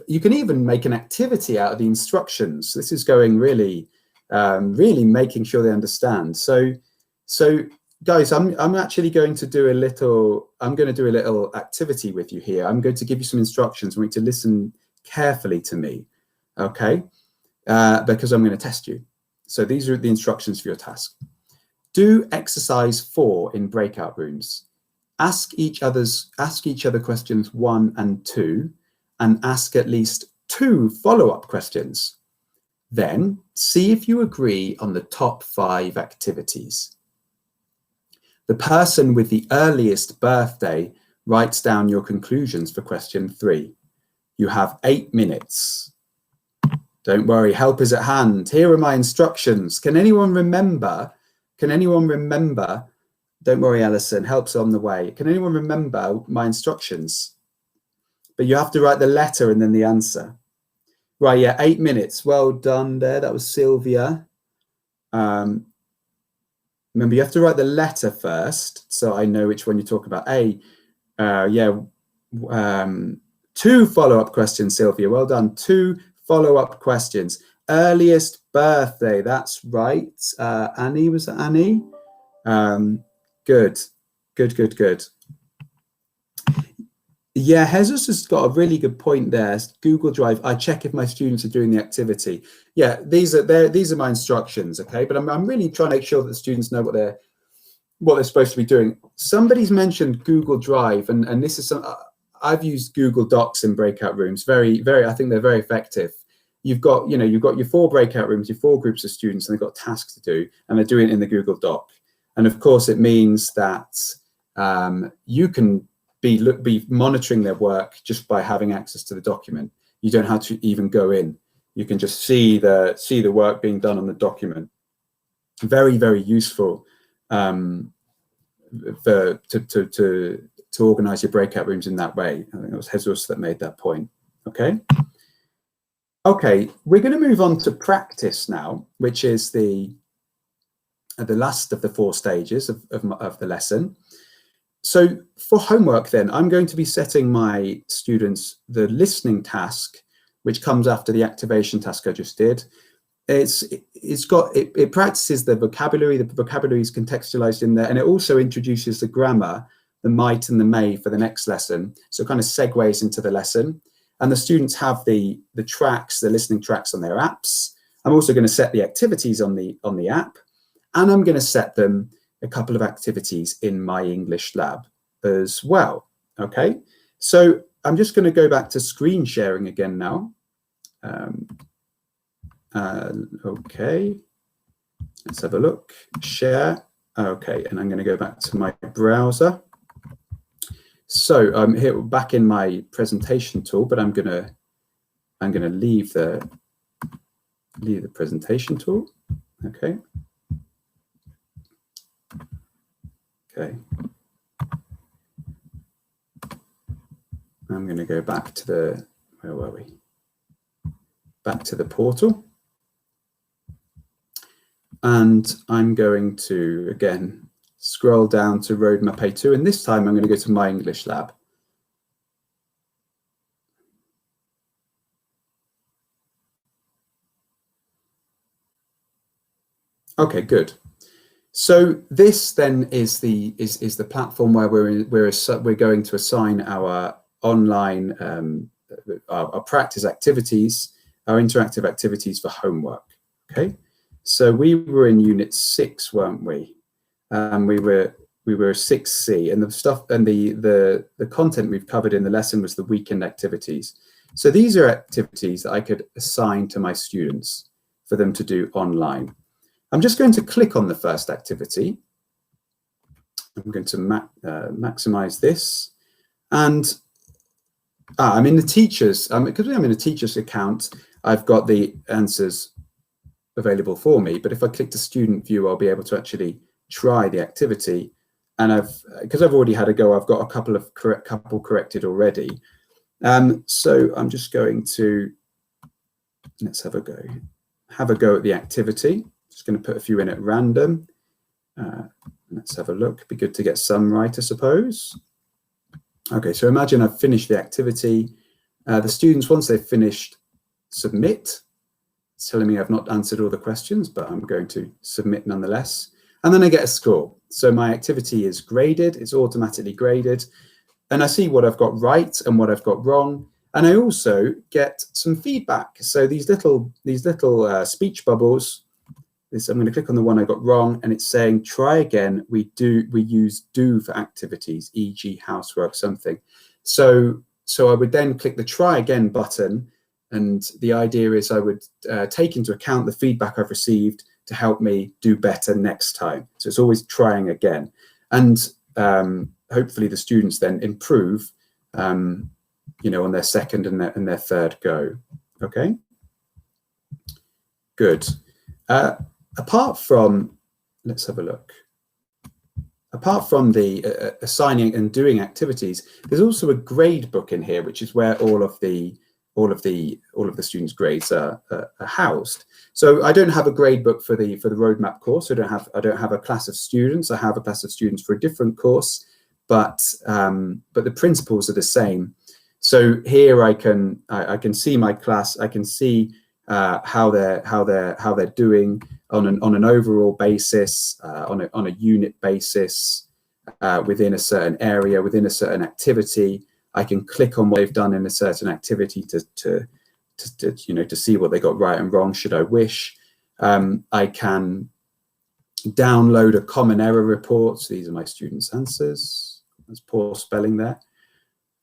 you can even make an activity out of the instructions. This is going really making sure they understand. So guys, I'm actually going to do a little activity with you here. I'm going to give you some instructions. I want you to listen carefully to me, okay? Because I'm going to test you. So these are the instructions for your task. Do exercise 4 in breakout rooms. Ask each other questions 1 and 2, and ask at least 2 follow-up questions. Then see if you agree on the top 5 activities. The person with the earliest birthday writes down your conclusions for question 3. You have 8 minutes. Don't worry, help is at hand. Here are my instructions. Can anyone remember? Don't worry, Alison, help's on the way. Can anyone remember my instructions? But you have to write the letter and then the answer. Right, yeah, 8 minutes. Well done there. That was Sylvia. Remember, you have to write the letter first, so I know which one you talk about. Yeah, 2 follow-up questions, Sylvia. Well done. 2 follow-up questions. Earliest birthday. That's right. Annie, was it Annie? Good. Yeah, Jesus has got a really good point there. Google Drive, I check if my students are doing the activity. Yeah, these are my instructions, okay? But I'm really trying to make sure that the students know what they're supposed to be doing. Somebody's mentioned Google Drive, and this is I've used Google Docs in breakout rooms. I think they're very effective. You've got your 4 breakout rooms, your 4 groups of students, and they've got tasks to do, and they're doing it in the Google Doc. And of course, it means that you can be monitoring their work just by having access to the document. You don't have to even go in. You can just see the work being done on the document. Very, very useful to organize your breakout rooms in that way. I think it was Jesus that made that point. Okay, we're going to move on to practice now, which is the last of the 4 stages of the lesson. So for homework then, I'm going to be setting my students the listening task, which comes after the activation task I just did. It practices the vocabulary is contextualized in there, and it also introduces the grammar, the might and the may for the next lesson. So it kind of segues into the lesson. And the students have the listening tracks on their apps. I'm also going to set the activities on the app, and I'm going to set them a couple of activities in my English lab as well. Okay, so I'm just going to go back to screen sharing again now. Okay, let's have a look. Share. Okay, and I'm going to go back to my browser. So I'm here back in my presentation tool, but I'm going to leave the presentation tool. Okay. Okay. I'm going to go back to where were we? Back to the portal. And I'm going to, again, scroll down to Roadmap A2, and this time I'm going to go to my English lab. Okay, good. So this then is the platform where we're going to assign our online our practice activities, our interactive activities for homework. Okay, so we were in Unit 6, weren't we? We were 6C, and the stuff and the content we've covered in the lesson was the weekend activities. So these are activities that I could assign to my students for them to do online. I'm just going to click on the first activity. I'm going to maximize this, and I'm in the teachers. Because I'm in a teacher's account, I've got the answers available for me. But if I click the student view, I'll be able to actually try the activity. And because I've already had a go, I've got a couple corrected already. So I'm just going to let's have a go at the activity. Just going to put a few in at random. Let's have a look. It'd be good to get some right, I suppose. Okay, so imagine I've finished the activity. The students, once they've finished, submit. It's telling me I've not answered all the questions, but I'm going to submit nonetheless. And then I get a score. So my activity is graded. It's automatically graded. And I see what I've got right and what I've got wrong. And I also get some feedback. So these little speech bubbles. I'm going to click on the one I got wrong, and it's saying try again. We use do for activities, e.g. housework, something. So I would then click the try again button, and the idea is I would take into account the feedback I've received to help me do better next time. So it's always trying again, and hopefully the students then improve, on their second and their third go. Okay, good. Apart from, let's have a look. Apart from the assigning and doing activities, there's also a grade book in here, which is where all of the students' grades are housed. So I don't have a grade book for the roadmap course. I don't have a class of students. I have a class of students for a different course, but the principles are the same. So here I can see my class. I can see how they're doing on an overall basis, on a unit basis, within a certain area, within a certain activity. I can click on what they've done in a certain activity to see what they got right and wrong, should I wish. I can download a common error report. So these are my students' answers. There's poor spelling there.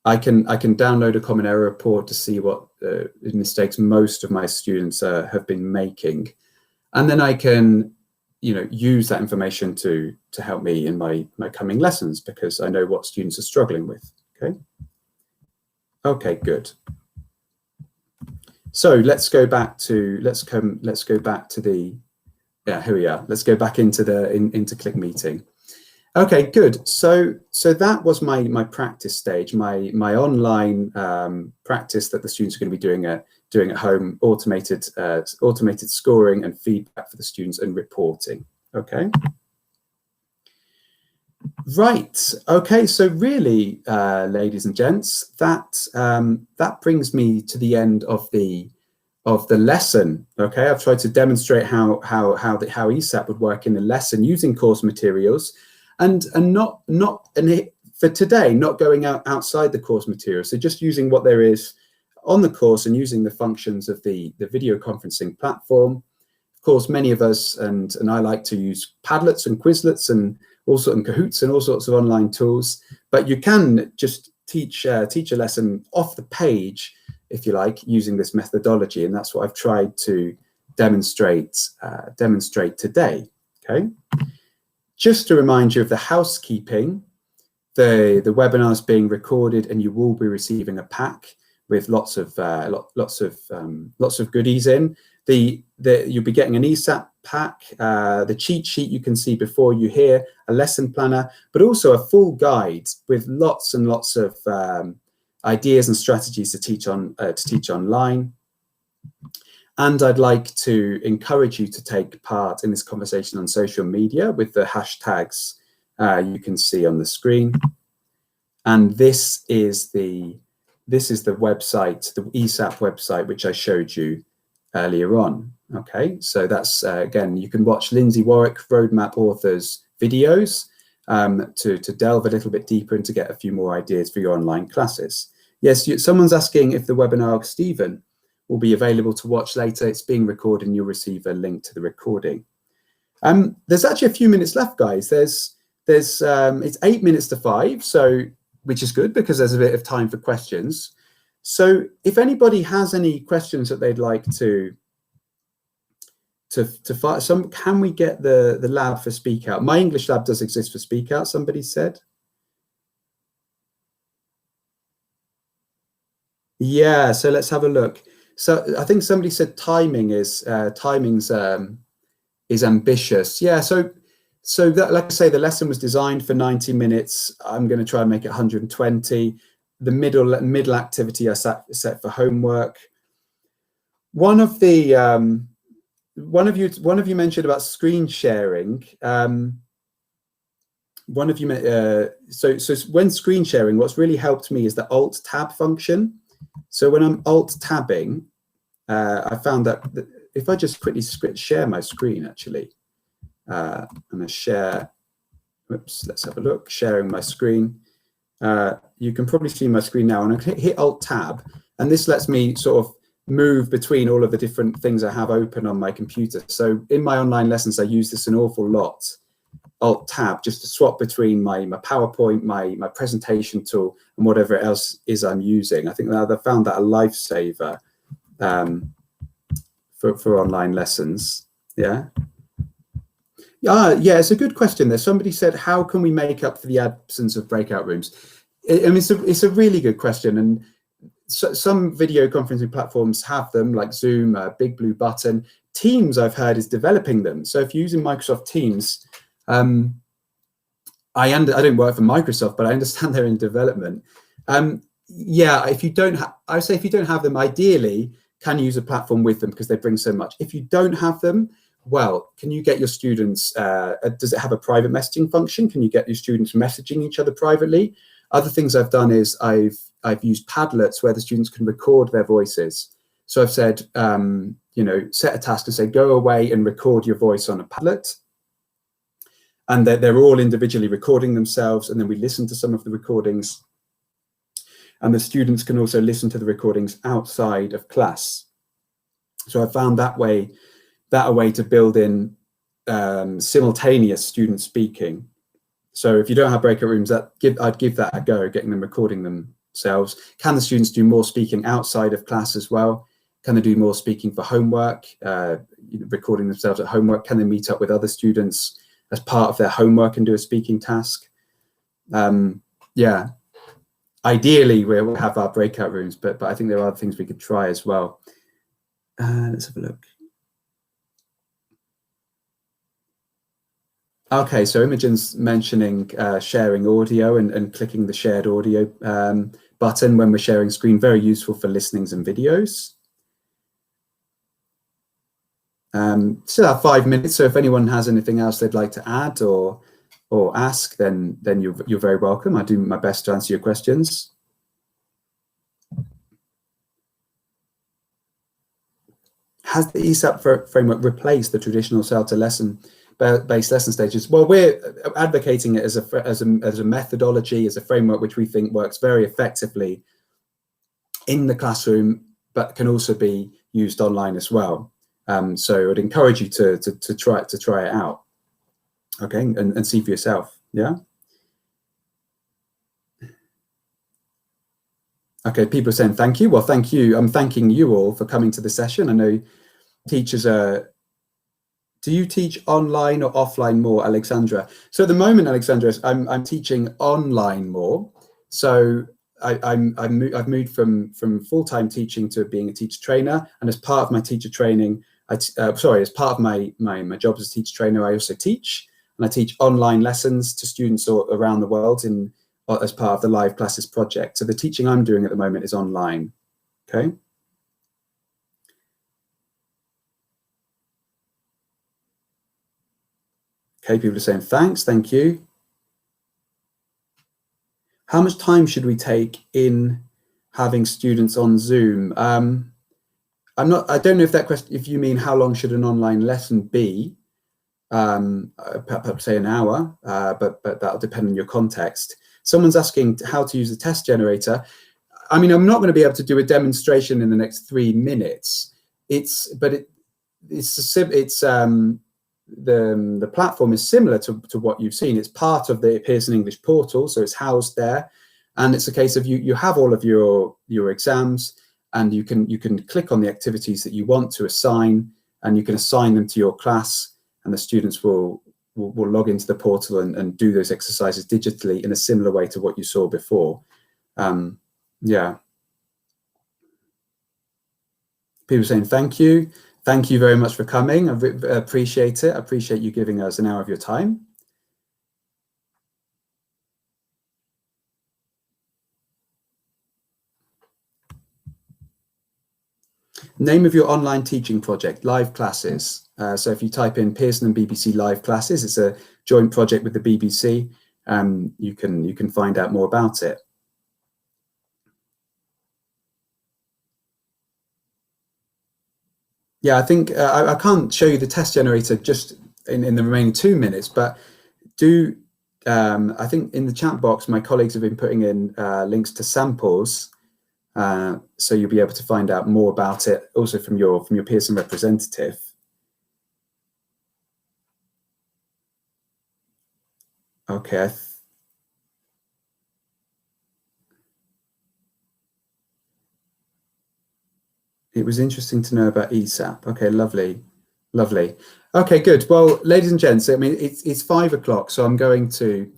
I can download a common error report to see what mistakes most of my students have been making, and then I can, use that information to help me in my coming lessons, because I know what students are struggling with. Okay, good. So let's go back to the here we are. Let's go back into Click Meeting. Okay, good. So that was my practice stage, my online practice that the students are going to be doing at home, automated scoring and feedback for the students and reporting. Okay. Right. Okay. So really, ladies and gents, that brings me to the end of the lesson. Okay. I've tried to demonstrate how ESAP would work in the lesson using course materials. And for today, not going outside the course material. So just using what there is on the course and using the functions of the video conferencing platform. Of course, many of us, and I like to use Padlets and Quizlets and all sorts of Kahoots and all sorts of online tools. But you can just teach a lesson off the page, if you like, using this methodology. And that's what I've tried to demonstrate today. Okay. Just to remind you of the housekeeping, the webinar is being recorded, and you will be receiving a pack with lots of goodies in. You'll be getting an ESAP pack, the cheat sheet you can see before you here, a lesson planner, but also a full guide with lots and lots of ideas and strategies to teach online. And I'd like to encourage you to take part in this conversation on social media with the hashtags you can see on the screen. And this is the website, the ESAP website, which I showed you earlier on. Okay, so that's again, you can watch Lindsay Warwick, Roadmap Authors videos to delve a little bit deeper and to get a few more ideas for your online classes. Yes, someone's asking if the webinar, Stephen, will be available to watch later. It's being recorded and you'll receive a link to the recording. There's actually a few minutes left, guys. It's 8 minutes to 5, so which is good because there's a bit of time for questions. So if anybody has any questions that they'd like to fire, can we get the lab for Speak Out? My English lab does exist for Speak Out, somebody said. Yeah, so let's have a look. So I think somebody said timing's ambitious. Yeah, so that, like I say, the lesson was designed for 90 minutes. I'm going to try and make it 120. The middle activity I set for homework. One of you mentioned about screen sharing. So when screen sharing, what's really helped me is the Alt Tab function. So when I'm Alt tabbing, I found that if I just quickly share my screen, actually, I'm going to share. Whoops, let's have a look. Sharing my screen. You can probably see my screen now, and I hit Alt Tab, and this lets me sort of move between all of the different things I have open on my computer. So in my online lessons, I use this an awful lot. Alt Tab, just to swap between my PowerPoint, my presentation tool, and whatever else is I'm using. I think that I found that a lifesaver for online lessons. Yeah. Yeah, it's a good question there. Somebody said, how can we make up for the absence of breakout rooms? I mean, it's a really good question. And so, some video conferencing platforms have them, like Zoom, Big Blue Button. Teams, I've heard, is developing them. So if you're using Microsoft Teams, I don't work for Microsoft, but I understand they're in development. Yeah, if you don't I would say if you don't have them, ideally, can use a platform with them because they bring so much. If you don't have them, well, can you get your students, does it have a private messaging function? Can you get your students messaging each other privately? Other things I've done is I've used Padlets where the students can record their voices. So I've said, set a task to say, go away and record your voice on a Padlet. And they're all individually recording themselves, and then we listen to some of the recordings. And the students can also listen to the recordings outside of class. So I found that a way to build in simultaneous student speaking. So if you don't have breakout rooms, I'd give that a go, getting them recording themselves. Can the students do more speaking outside of class as well? Can they do more speaking for homework, recording themselves at homework? Can they meet up with other students as part of their homework and do a speaking task? Yeah, ideally we'll have our breakout rooms, but I think there are other things we could try as well. Let's have a look. Okay, so Imogen's mentioning sharing audio and clicking the shared audio button when we're sharing screen, very useful for listenings and videos. Still have 5 minutes, so if anyone has anything else they'd like to add or ask, then you're very welcome. I do my best to answer your questions. Has the ESAP framework replaced the traditional based lesson stages? Well, we're advocating it as a methodology, as a framework which we think works very effectively in the classroom, but can also be used online as well. So I'd encourage you to try it out, okay, and see for yourself. Yeah. Okay, people are saying thank you. Well, thank you. I'm thanking you all for coming to the session. I know teachers are. Do you teach online or offline more, Alexandra? So at the moment, Alexandra, I'm teaching online more. So I've moved from full-time teaching to being a teacher trainer, and as part of my teacher training, as part of my job as a teacher trainer, I also teach, and I teach online lessons to students around the world as part of the Live Classes project. So the teaching I'm doing at the moment is online. Okay. Okay, people are saying thanks, thank you. How much time should we take in having students on Zoom? I don't know if that question, if you mean how long should an online lesson be? Perhaps say an hour, but that'll depend on your context. Someone's asking how to use the test generator. I mean, I'm not going to be able to do a demonstration in the next 3 minutes. The platform is similar to what you've seen. It's part of the Pearson English portal, so it's housed there, and it's a case of you have all of your exams, and you can click on the activities that you want to assign, and you can assign them to your class, and the students will log into the portal and do those exercises digitally in a similar way to what you saw before. Yeah. People saying thank you. Thank you very much for coming. I appreciate it. I appreciate you giving us an hour of your time. Name of your online teaching project, Live Classes. So if you type in Pearson and BBC Live Classes, it's a joint project with the BBC. You can find out more about it. Yeah, I think I can't show you the test generator just in the remaining 2 minutes, but I think in the chat box, my colleagues have been putting in links to samples, so you'll be able to find out more about it also from your Pearson representative. Okay. It was interesting to know about ESAP. Okay, lovely. Okay, good. Well, ladies and gents, I mean, it's 5 o'clock, so we're going to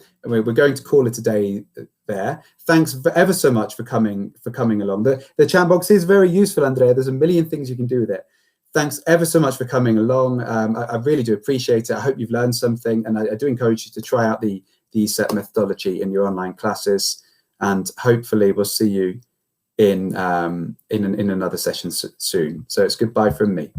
call it a day there. Thanks ever so much for coming along. The chat box is very useful, Andrea. There's a million things you can do with it. Thanks ever so much for coming along. I really do appreciate it. I hope you've learned something, and I do encourage you to try out the ESAP methodology in your online classes, and hopefully we'll see you in another session soon. So it's goodbye from me.